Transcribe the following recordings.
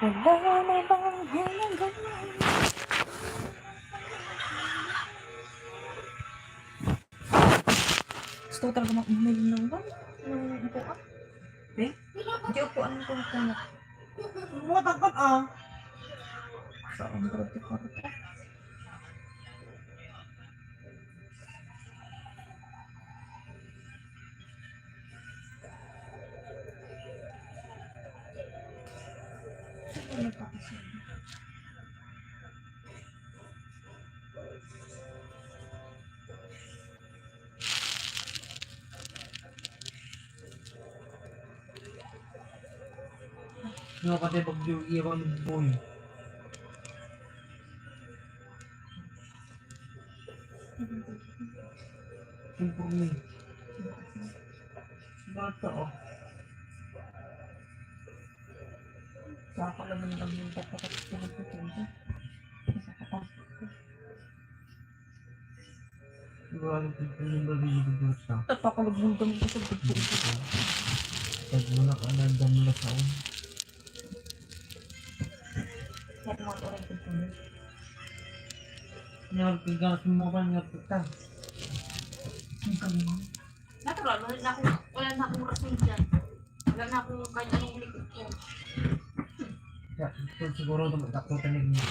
Wala na bang halaga? Gusto ko talaga mag-uminom ng ba? Ng upuan? Eh? Hindi upuan ko na kunat. Matakot ah. Saan grabe ko ito? Ano pa kasi? Ano kasi pag iwan ng boy. Simple me. Bata oh. Saka naman lang yung pagkakatulog ko ito. Sigurado simple yung nalilibig mo siya. Napakalog ng dami ko sa buto ito. Pag mo na ka nagdamla sa un. Kaya mga oras ko ito. Nyarpig ka sa mo ba nyarpig ka? Ang kanina. Natural, wala na akong rason dyan. Wala na akong kahit anong likod ko. Ya, ito siguro ito magkakutanig niya.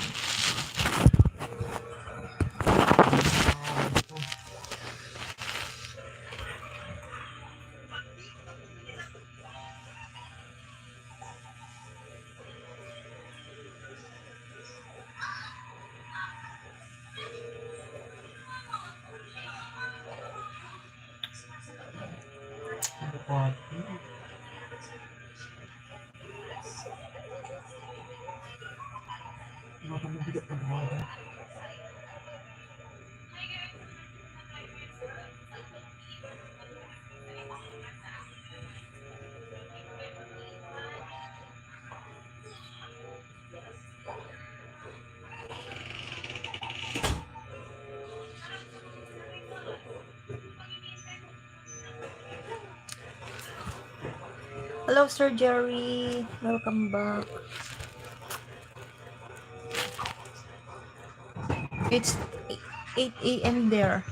Hello, Sir Jerry. Welcome back. It's 8 a.m. there.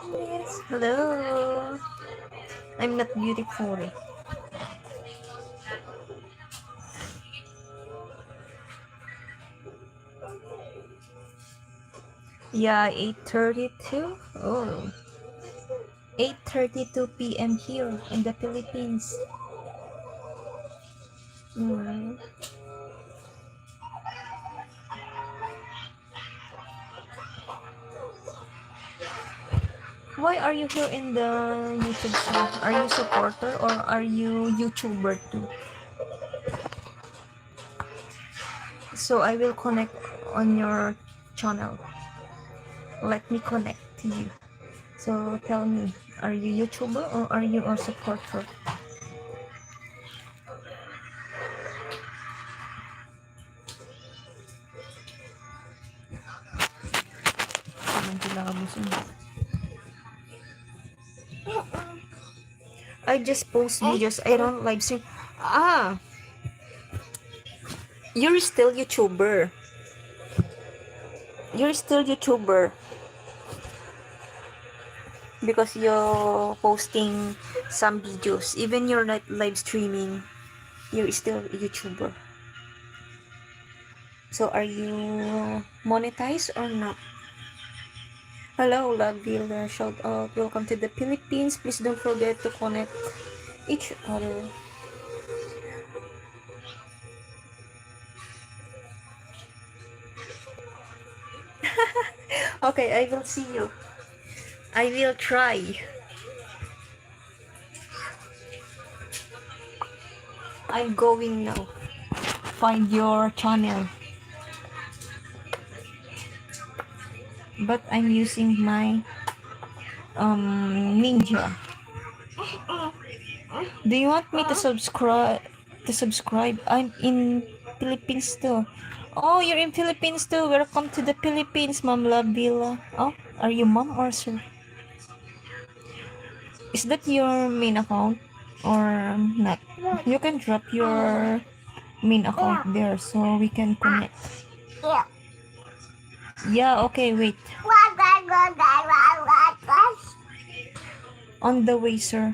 Yes, hello. I'm not beautiful. Yeah, 8:32. Oh. 8:32 p.m. here in the Philippines. Why are you here in the YouTube channel? Are you supporter or are you YouTuber too? So I will connect on your channel. Let me connect to you. So tell me, are you YouTuber or are you a supporter? I just post videos. I don't live stream. Ah, you're still YouTuber. You're still YouTuber. Because you're posting some videos. Even you're not live streaming, you're still a YouTuber. So are you monetized or not? Hello, Laville. Shout out. Welcome to the Philippines. Please don't forget to connect each other. Okay, I will see you. I will try. I'm going now. Find your channel. But I'm using my Ninja. Do you want me to subscribe? I'm in Philippines too. Oh, you're in Philippines too. Welcome to the Philippines, Ma'am Lavilla. Oh, are you mom or sir? Is that your main account or not? You can drop your main account there so we can connect. Yeah, okay, wait. On the way, sir.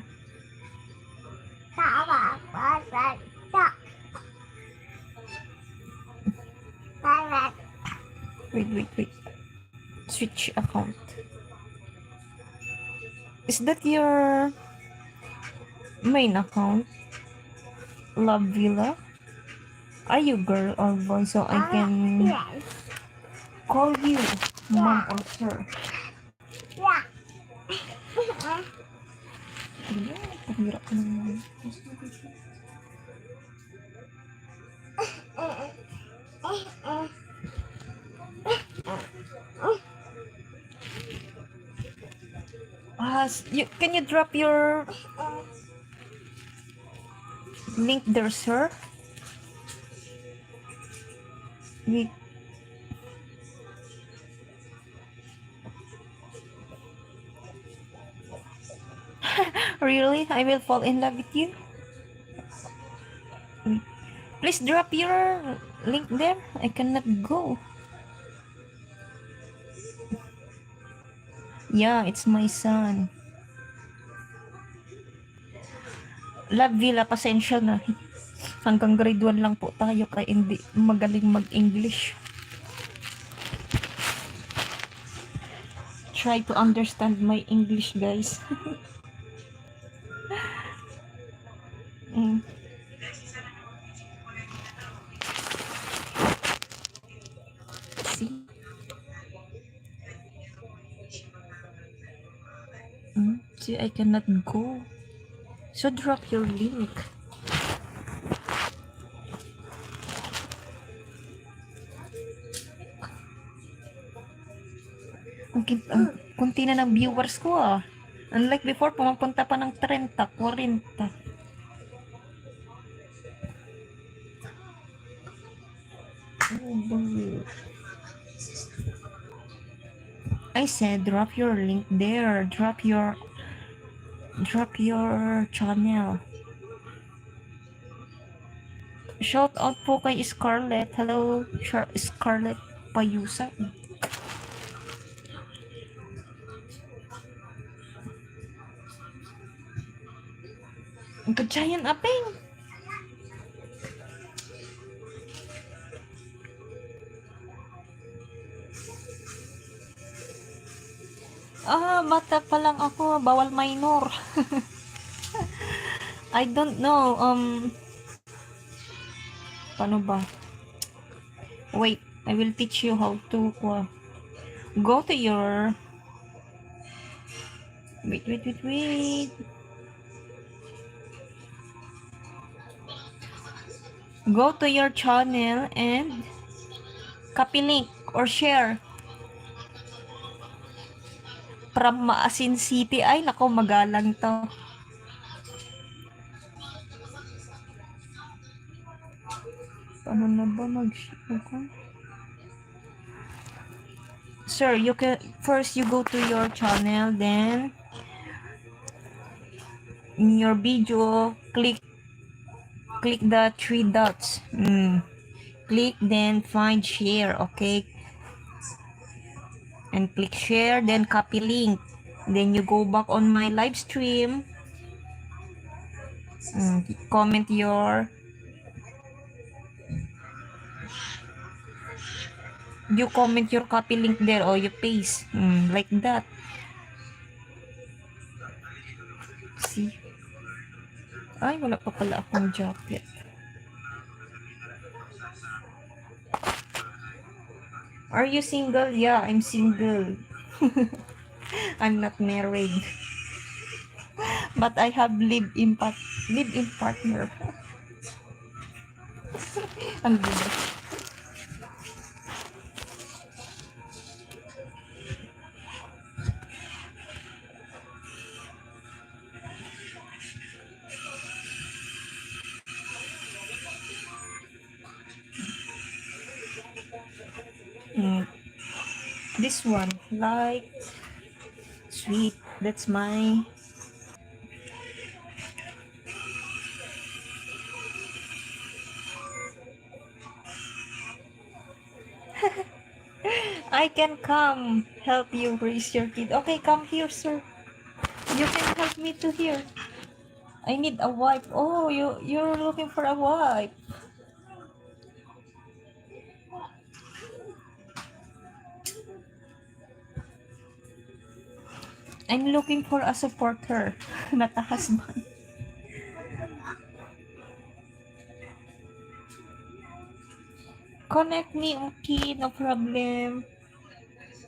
Wait. Switch account. Is that your main account? Love Villa? Are you girl or boy so I can call you mom or sir? Pahirap ka naman. Can you drop your link there, sir? Wait. Really? I will fall in love with you? Wait. Please drop your link there. I cannot go. Yeah, it's my son. Love Villa, pasensya na. Hanggang grade 1 lang po tayo kaya hindi magaling mag-English. Try to understand my English, guys. mm. See? See, I cannot go. So drop your link. Ang kunti na ng viewers ko ah. Unlike before, pumapunta pa ng 30, 40. I said drop your link there. Drop your channel. Shout out po kay Scarlett. Hello, Scarlett Payusa. Ang giant apeng. Bata pa lang ako. Bawal minor. I don't know. Paano ba? Wait, I will teach you how to go to your wait. Go to your channel and copy link or share. From Maasin City. Ay, nako, magalang to. Paano na ba mag-share ko? Sir, you can first you go to your channel, then in your video, click the 3 dots. Click, then find share, okay? And click share, then copy link. Then you go back on my live stream. Comment your copy link there or you paste like that. See? Ay, wala pa pala akong jacket. Are you single? Yeah, I'm single. I'm not married. But I have live-in partner. Ang ganda. This one, light, sweet. That's my. I can come help you raise your kid. Okay, come here, sir. You can help me to here. I need a wife. Oh, you're looking for a wife. I'm looking for a supporter, not a husband. Connect me, okay, no problem.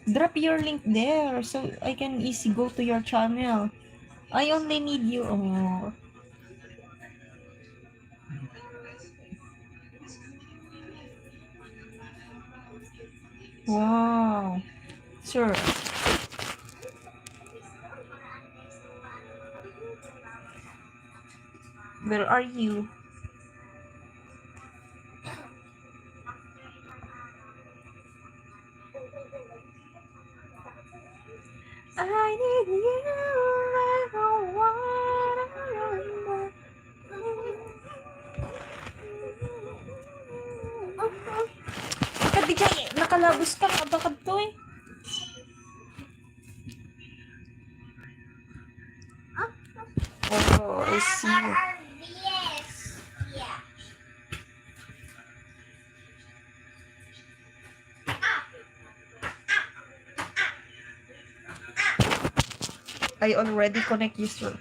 Drop your link there so I can easy go to your channel. I only need you. Oh. Wow. Sure. Where are you? I need you like a water. Kadijay, nakalabos ka, kabakad to eh. Oh, I see. I already connect you, sir.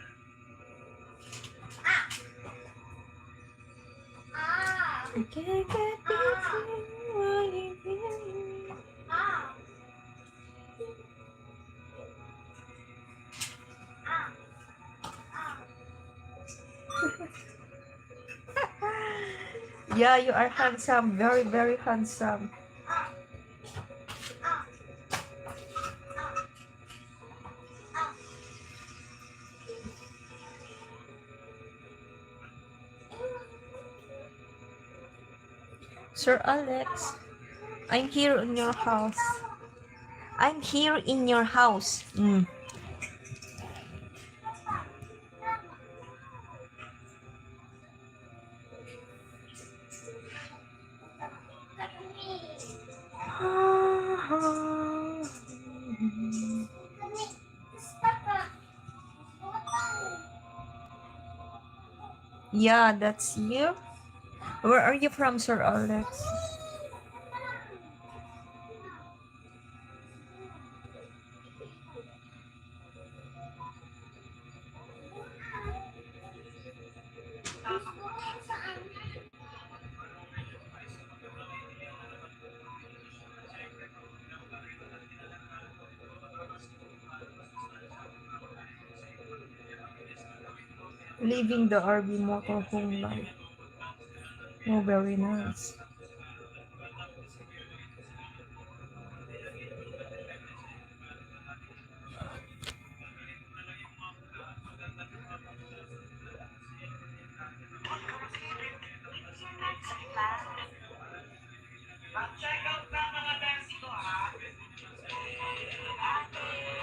I can't get between what you feel. Yeah, you are handsome. Very, very handsome. Sir Alex, I'm here in your house. I'm here in your house. Yeah, that's you. Where are you from, Sir Alex? Living the RV motorhome life. Oh, very nice.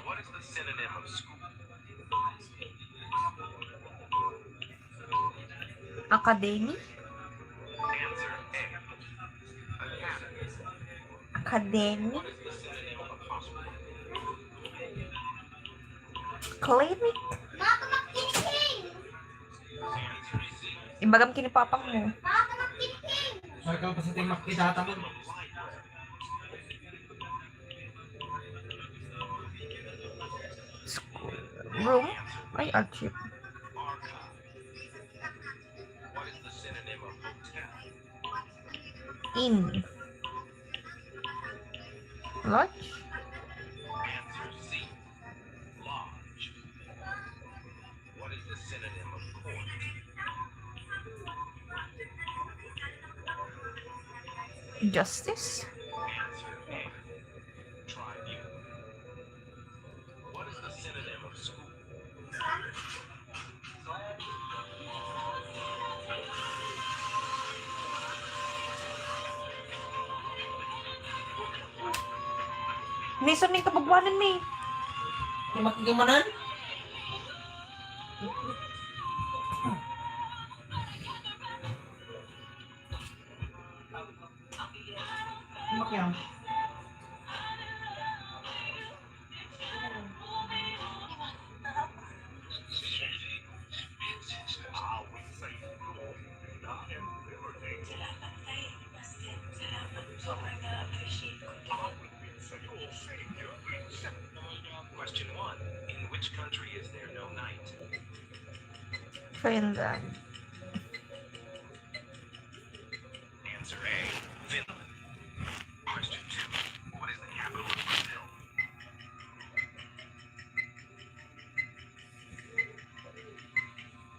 What is the synonym of school? Academy? Answer A. Academy. Academy? What is the synonym of hospital? Clinic? Answer C. Imbagam kinipapang mo. Sorry ka pa sa timak itata mo. Room? Ay, archive. Archive. What is the synonym of hotel? In. Lodge? Answer C. Lodge. What is the synonym of court? Justice? Answer A. Tribunal. What is the synonym of school? Minsan may kapagwanan may. Makikimanan? Makiam. Question 1. In which country is there no night? Finland. Answer A. Finland. Question 2. What is the capital of Brazil?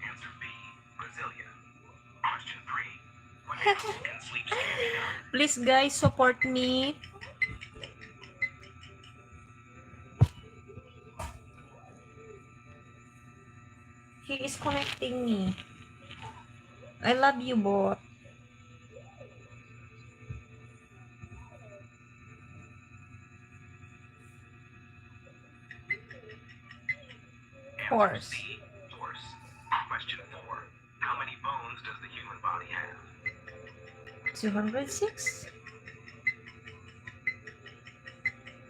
Answer B. Brasilia. Question 3. What animal can sleep standing up? Please guys, support me. He is connecting me. I love you both. Answer Horse. C. Horse. Question 4. How many bones does the human body have? 206.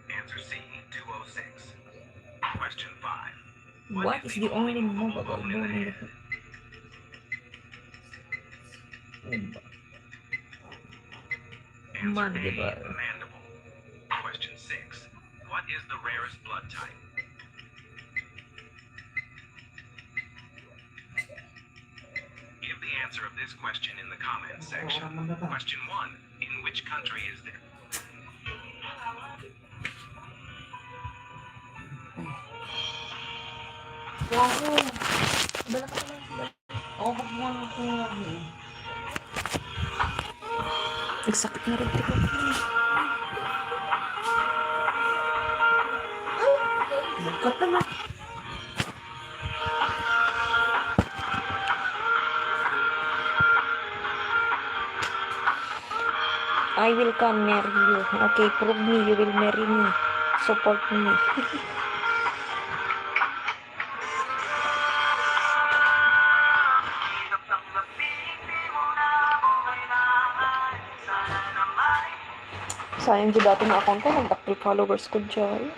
Answer C. 206. Question 5. What is the only movable bone in the head? Answer A. Mandible. Mandible. Question 6. What is the rarest blood type? Give the answer of this question in the comments section. Question 1. In which country is there? Wow. Bala ka lang. Oh, pagkuhan ko nga. Nagsakit na rin ko. Bukat naman. I will come marry you. Okay, prove me you will marry me. Support me. Sayang dyan dati na account ko. Nag-active followers ko dyan.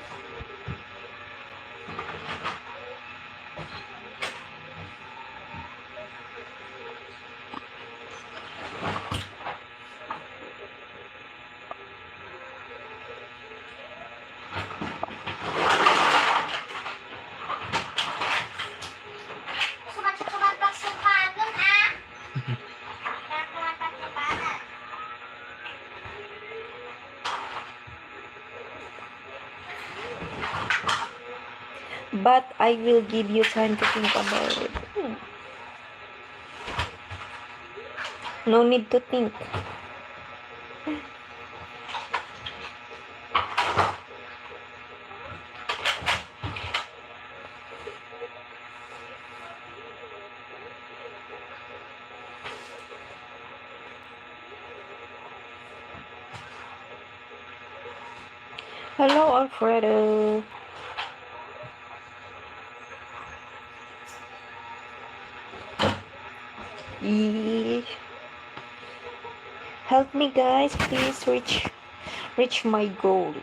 But I will give you time to think about it. No need to think. Hello, Alfredo. Help me guys, please reach my goal.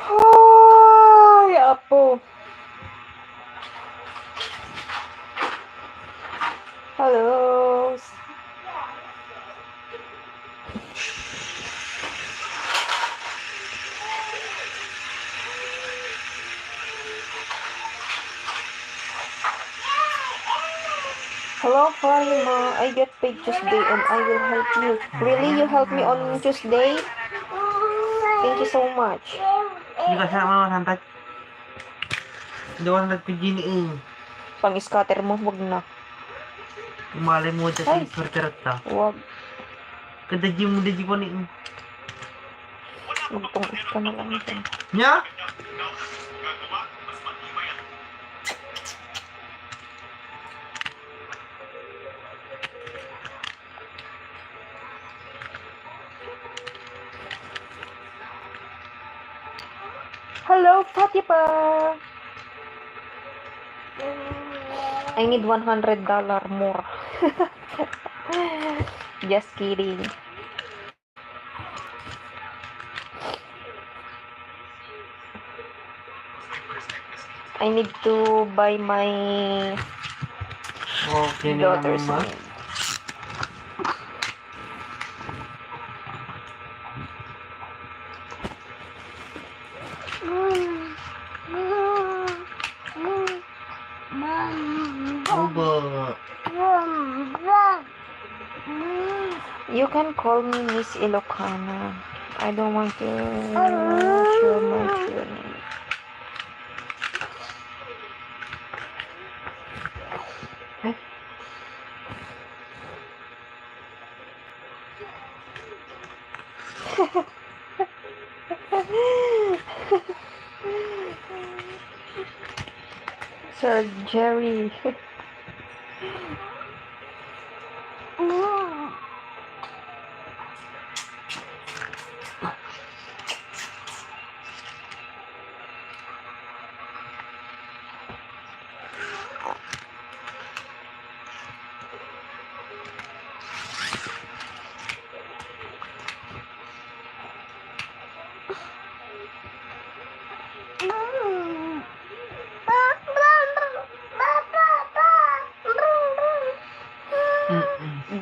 Ay, apo. Hello. Hello, Fatima. I get paid Tuesday and I will help you. Really? You help me on Tuesday? Thank you so much. Hindi ka sama masantat. Hindi ko nagpigini eh. Pang-scatter mo, wag na. Umalay mo dyan Ay. sa perperot ta. Wag. Kadadji mo dadji ko ni. Magtungkos ka na lang dyan. Nya? Hello, Fatima. I need $100 more. Just kidding. I need to buy my Okay na daughter's naman. name. Oba. You can call me Miss Ilocana. I don't want to share my true name. Sir Jerry.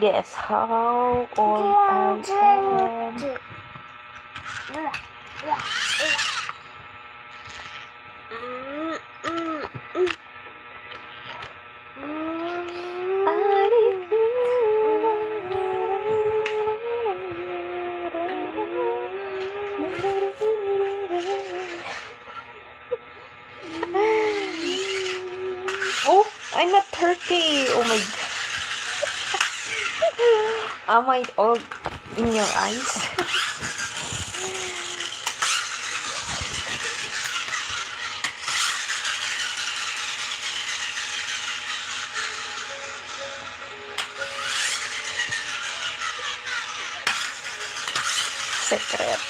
Guess how old I am. Oh, I'm not 30. Oh my god. Am I old in your eyes? Secret.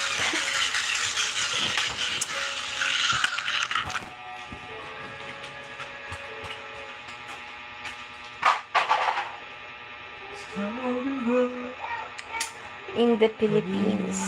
In the Philippines.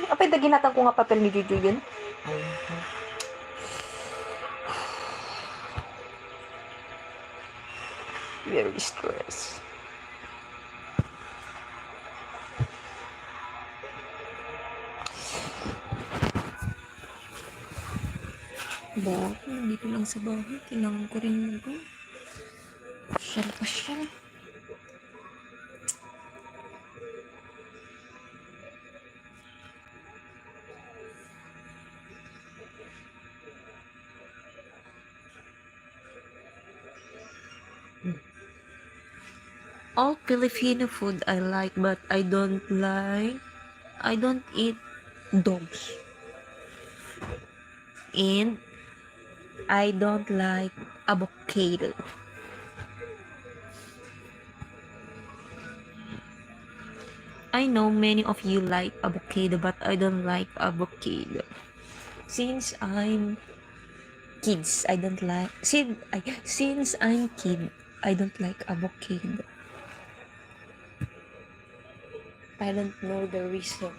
Apay, daginatan ko nga papel ni Juju yun. Very stressed. Bakit? Nandito lang sa bahay. Kailangan ko rin pasyal. All Filipino food I like, but I don't eat dogs. And I don't like avocado. I know many of you like avocado, but I don't like avocado. Since I'm kids. I don't like since I'm kid. I don't like avocado. I don't know the reason.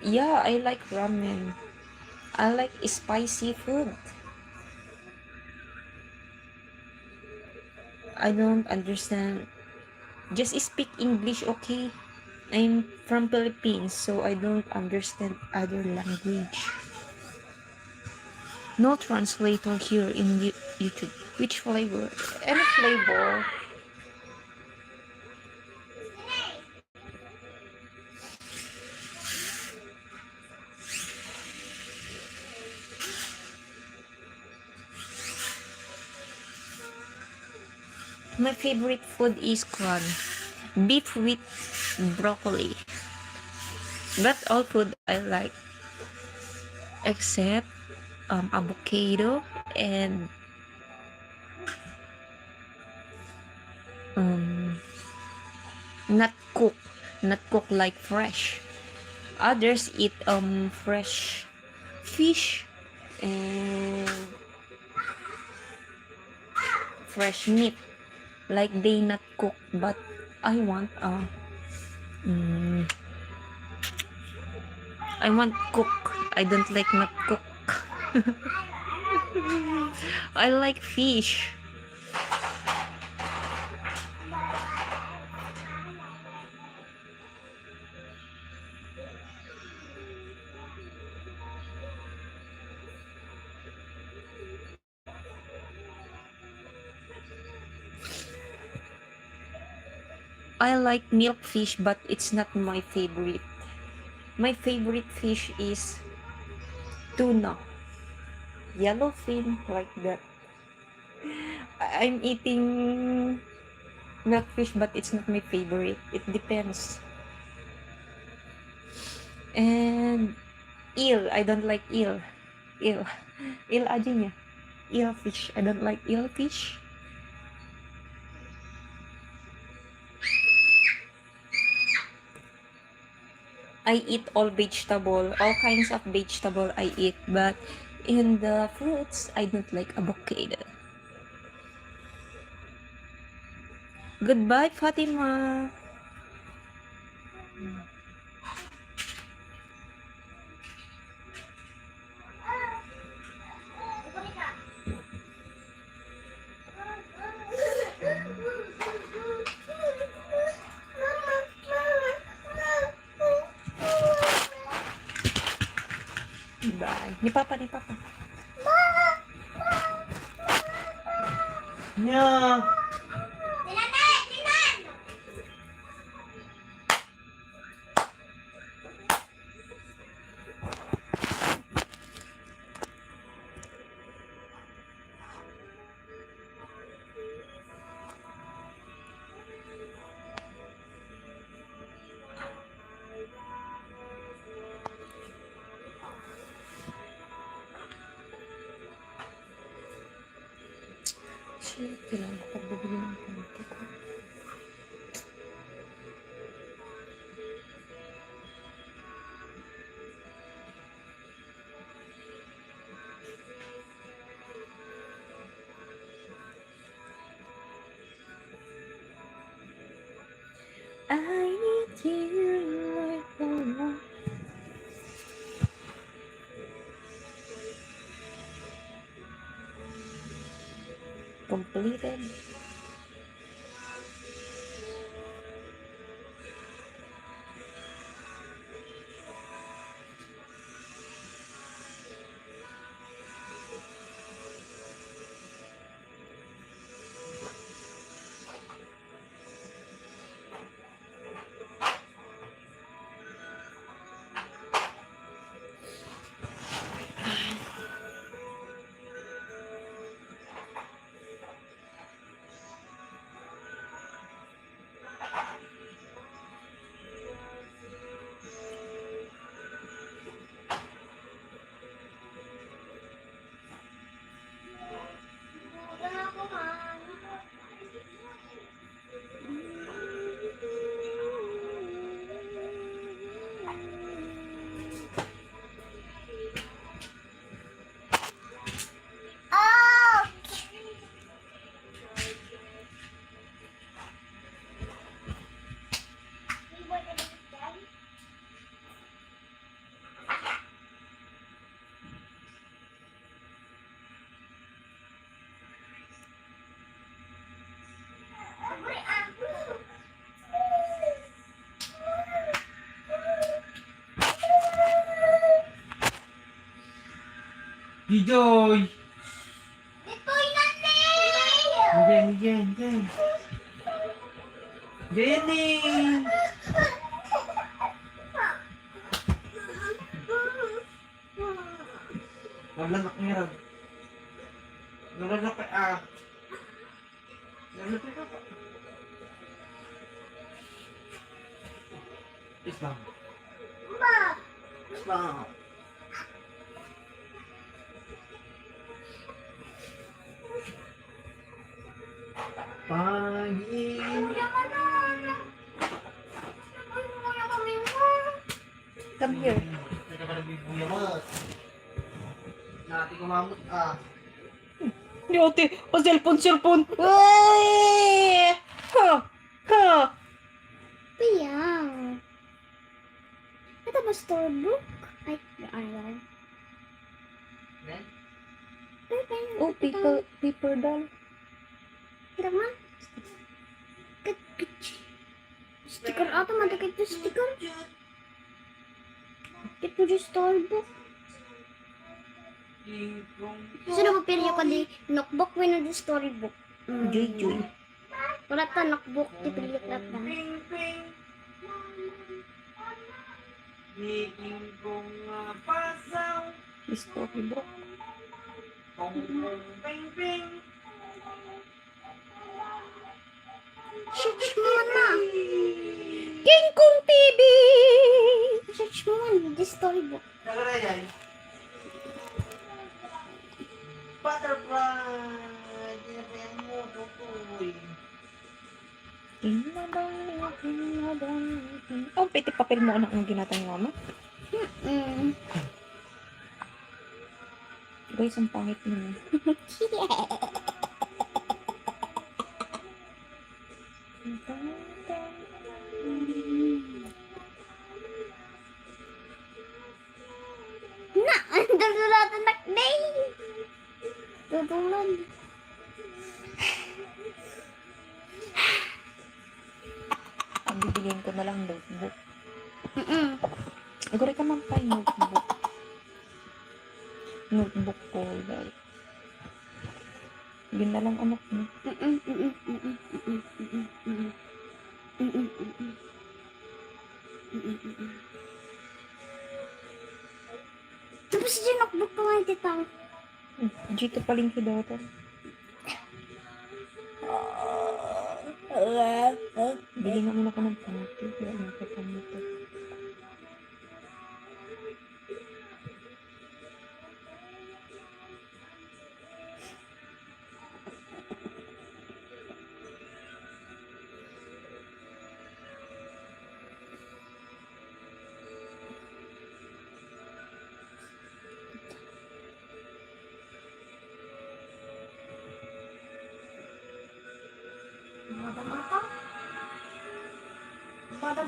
Yeah, I like ramen. I like spicy food. I don't understand. Just speak English, okay? I'm from Philippines, so I don't understand other language. No translator here in YouTube. Which flavor? Any flavor. My favorite food is corn. Beef with broccoli. But all food I like. Except avocado and um, not cook. Not cook like fresh. Others eat fresh fish and fresh meat. Like they not cook, but I want mm, I want cook. I don't like not cook. I like fish. I like milk fish, but it's not my favorite. My favorite fish is tuna, yellowfin, like that. I'm eating milk fish, but it's not my favorite. It depends. And eel, I don't like eel. Eel, eel aja niya. Eel fish, I don't like eel fish. I eat all vegetable, all kinds of vegetable I eat, but in the fruits, I don't like avocado. Goodbye, Fatima. Bye. Ni Papa, ni Papa. Yeah. Shit, kailangan ko pagbibili ng konti ko. I need you like the one. Completed. Gijoy! Ito'y nani! Diyan. Jenny! Naglanak niya rin. Naglanak ka Naglanak ka Islam. Islam. Pagin. Come here. Teka ka nagbibuya mo. Nati kumamot Ni ate, cellphone. Ay! Ha! Piyaw. Ito ba storybook? Ay, ano? Then? Oh, paper doll. Kira man. Sticker ata madakit na sticker. Ito yung storybook. Sino ba pinili ko di notebook mo na di storybook? Joy. Wala ta notebook di pinili ko na. Higing kong pasaw. Storybook. Ping. Search mo na. King Kong TV! Search mo man di storybook. Nagara yan. Butterfly. Ginagayan mo. Tutoy. Oh, piti papel mo anak ng ginatang ni mama. Guys, ang pangit mo. Na, ang dulatan na day. Tutulan. Ang bibiliin ko na lang notebook. Mm-mm. Agora ka man pa yung notebook. Notebook folder. Yun na lang anak mo. Tapos dyan notebook ko nga dito. Dito palingki daw ito. Bili nga muna ko ng panty. Wala na ka panty.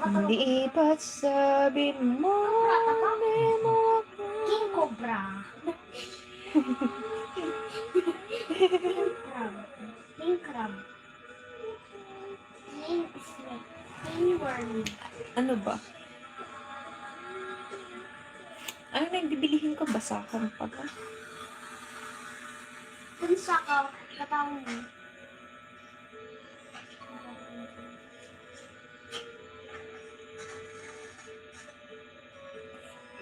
Hindi ba't sabi mo di mo King Cobra. King Crab. King Snake. King Worm. ano ba? Ano na yung bibilihin ko? Basahan pa ba? Kung sa ka, katawang mo.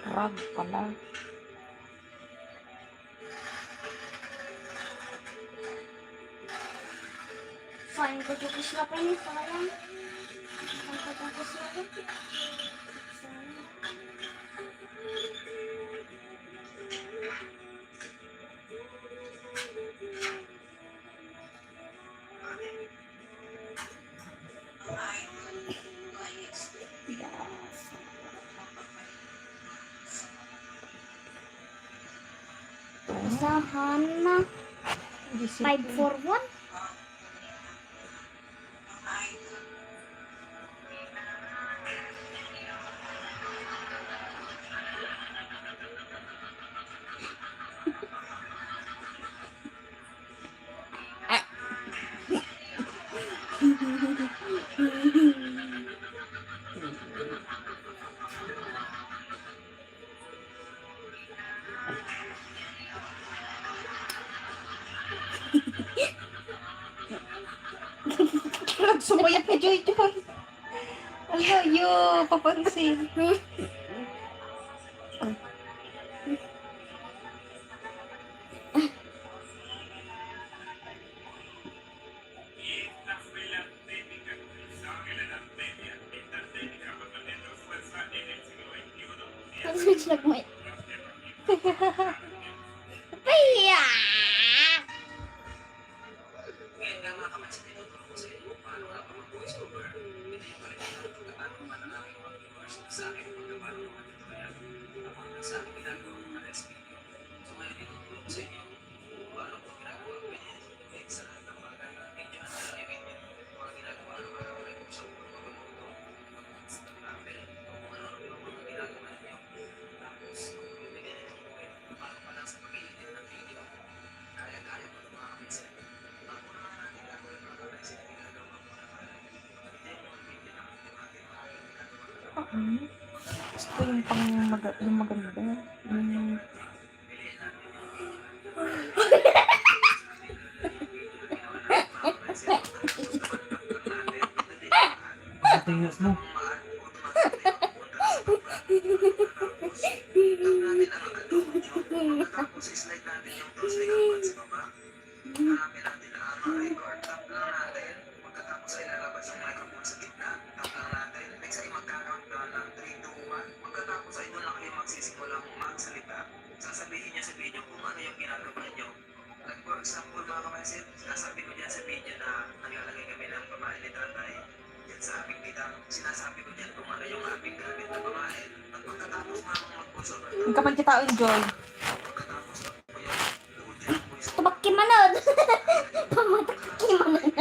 Rag pala. Saan ko tukis na pa yun? Sayang. Saan ko tukis na pa? Sayang. Basahan na. 541. Sumayat ni Joy Joy. Ang layo, papansin. Esta fue la técnica que utilizaban en la Edad Media. Esta técnica fue perdiendo fuerza en el siglo XXI. Ano sila kumain? Paya! Ngayon nga mga kapansin, tinuturo ko sa inyo kung paano nga ba mag-voice over. Ito yung palitan ng pagkatapos pa ng aking mga viewers sa akin kung paano mga tutorial about sa aking ginagawa ng mga recipe. So ngayon tinuturo ko sa inyo kung paano ko ginagawa ang pinag sa lahat ng bagay. Medyo ang nalagay yung mga ginagawa ng mga kamay ko sa mga magluluto, mag-travel, kung ano yung mga ginagawa ninyo. Tapos, kung bibigyan ninyo ko kayo, paano pa lang sa pag-edit ng video, kaya-kaya ko ng mga kapitsin. Ang una nga natin gagawin mga kapitsin, ginagawa ko na para hindi mo video na natin ang ginagawa. Gusto yung pang yung maganda. Yung... Bakit yung news mo? Tapos slide natin yung toast na yung sa baba. Hanapin natin ang record. Tap lang natin. Pagkatapos ay lalabas ang microphone sa gitna. Tap lang natin. Next ay magka-countdown ng 3, 2, 1. Pagkatapos ay doon lang kayo magsisimulang magsalita. Sasabihin niya sa video kung ano yung ginagawa niyo. Like for example mga kapansin, sinasabi ko dyan sa video na naglalagay kami ng pamain ni tatay. Yan sa aming tita, sinasabi ko dyan kung ano yung aming gamit na pamain. At pagkatapos mga mag-puso, Ang kapan kita Joy. pagkatapos na po yan, doon din ang voice. Tubaki manod! Pamataki manod!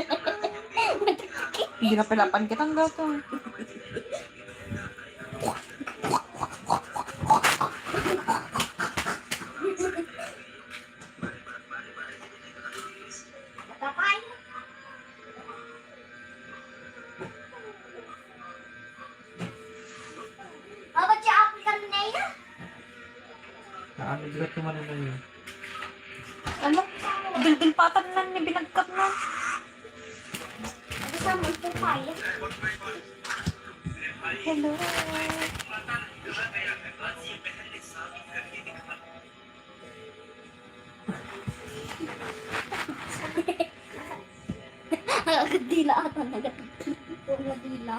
Hindi na pilapan kitang gato. Kapay! Ba't siya applicant na yun? Bigat yung manila yun. Ano? Bilbilpatan na ni binagkat na. Ano sa mga pupay? Hello. Agad dila ata nagatid. Puro dila.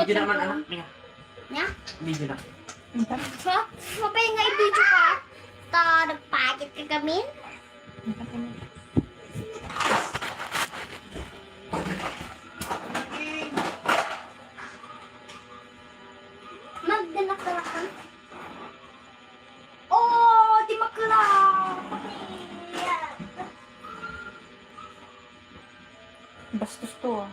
Video na naman anak niya. Nya? Video na. So, mabay nga i-video ka. Ta, nagpagit ka kami. Magdala ka. Oh, di makla. Bastos to ah.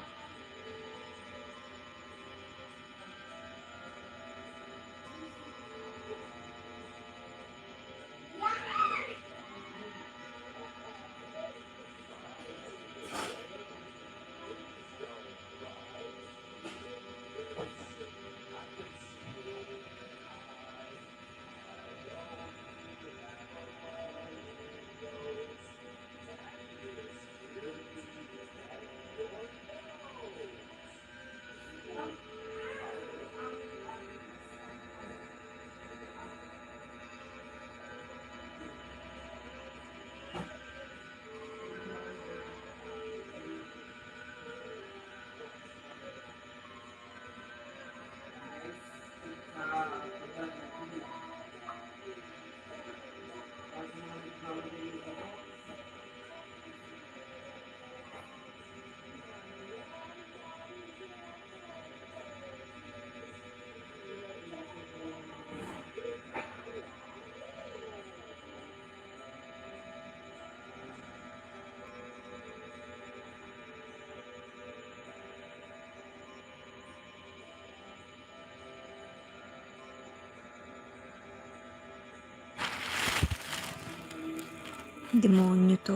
Demonyo to.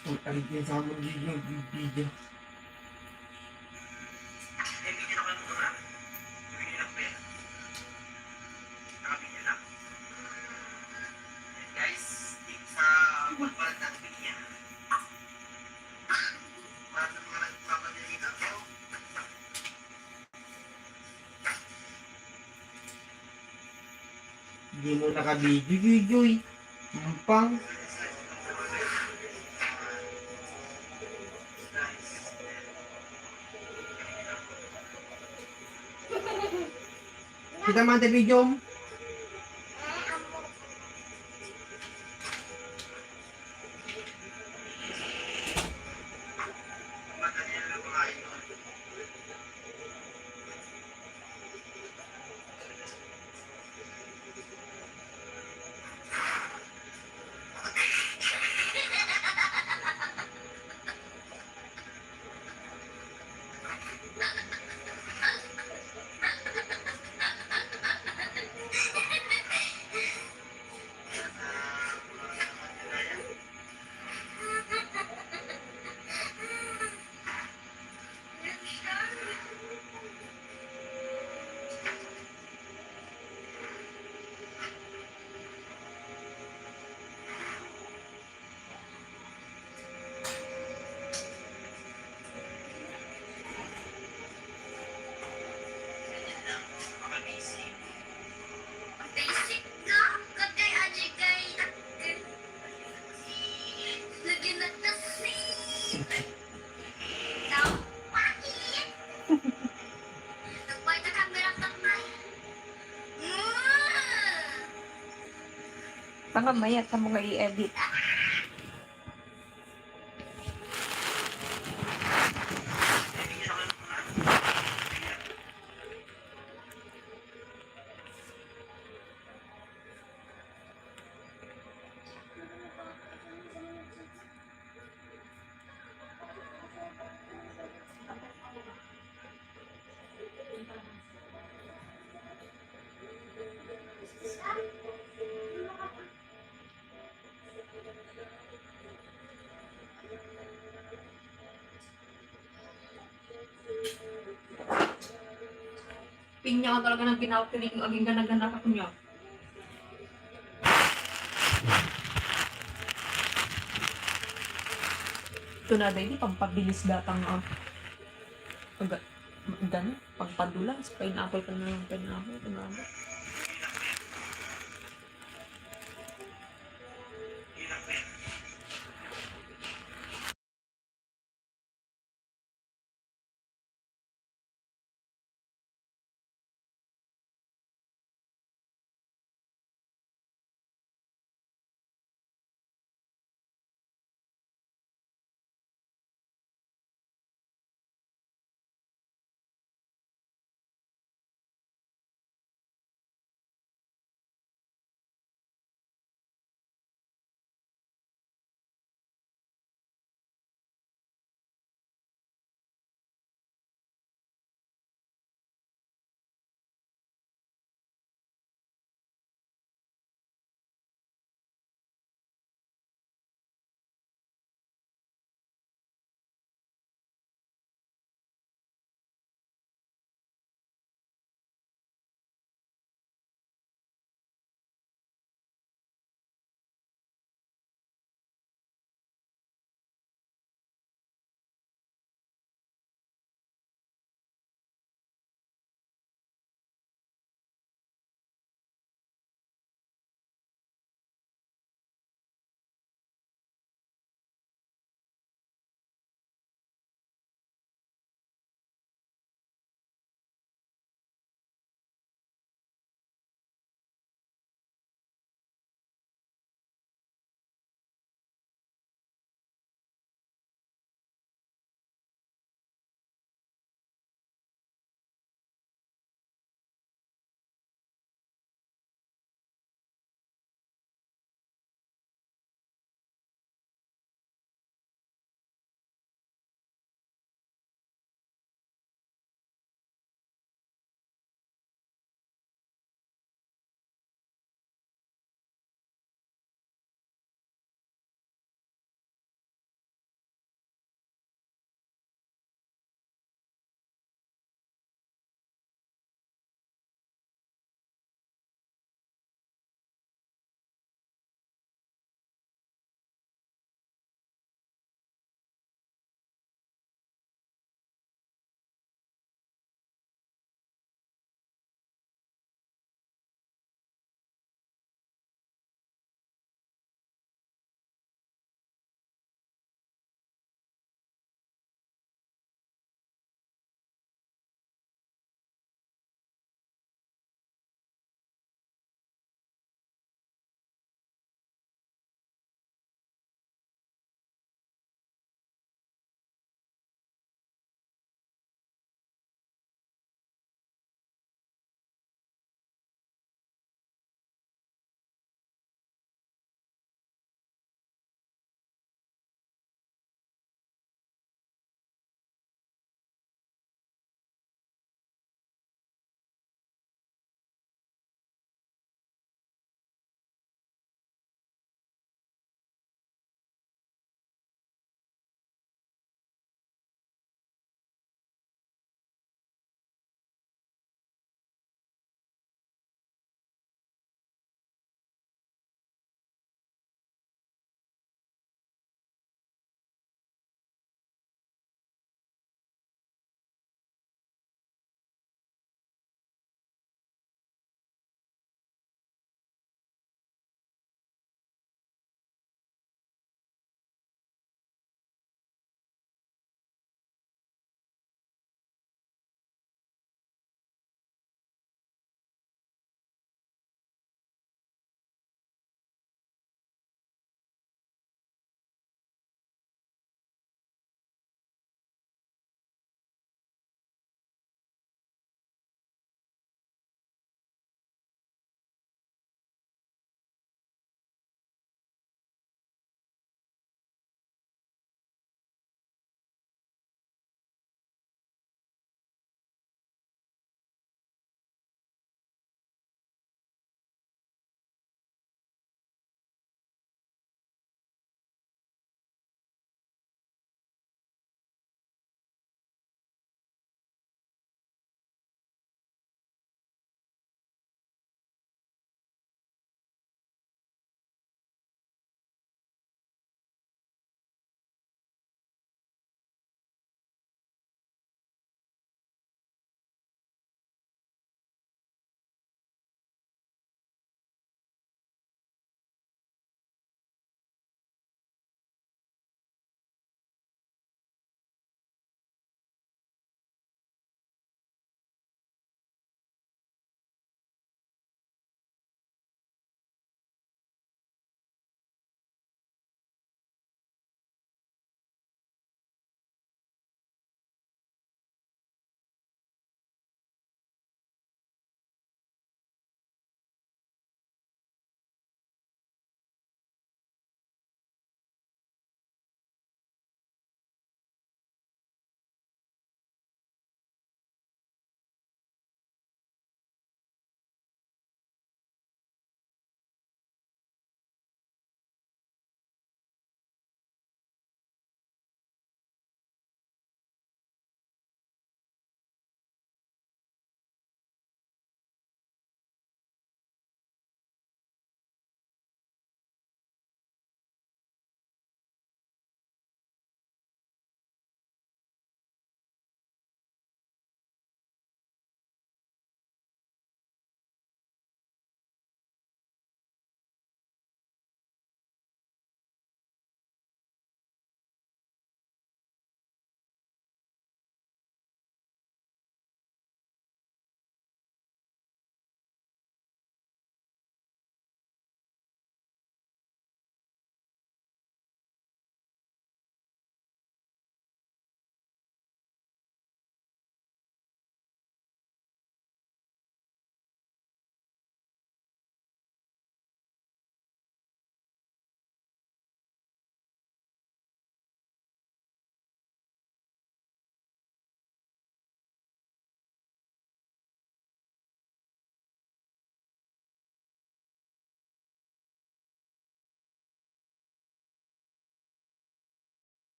Putang ina sa mga video. Eh, bigyan ako ng mura. Bigyan ng pera. Nakabigyan lang. Guys, tip sa pagbalat natin bigyan. Para sa mga nagpapadali na ako. Hindi mo naka-video, Mumpang. Kita man tayo video. Madali lang mga idol. Basic ka, katay aji kay lagi na tasi. Tao, pangit. Nagpay na kamera kamay. Tanga maya sa mga i-edit. Pinya ka talaga ng ginawa-kinig ang aging ganaganap ako niya. Ito na dahil pampabilis datang pagpadulas, pineapple ka na pineapple.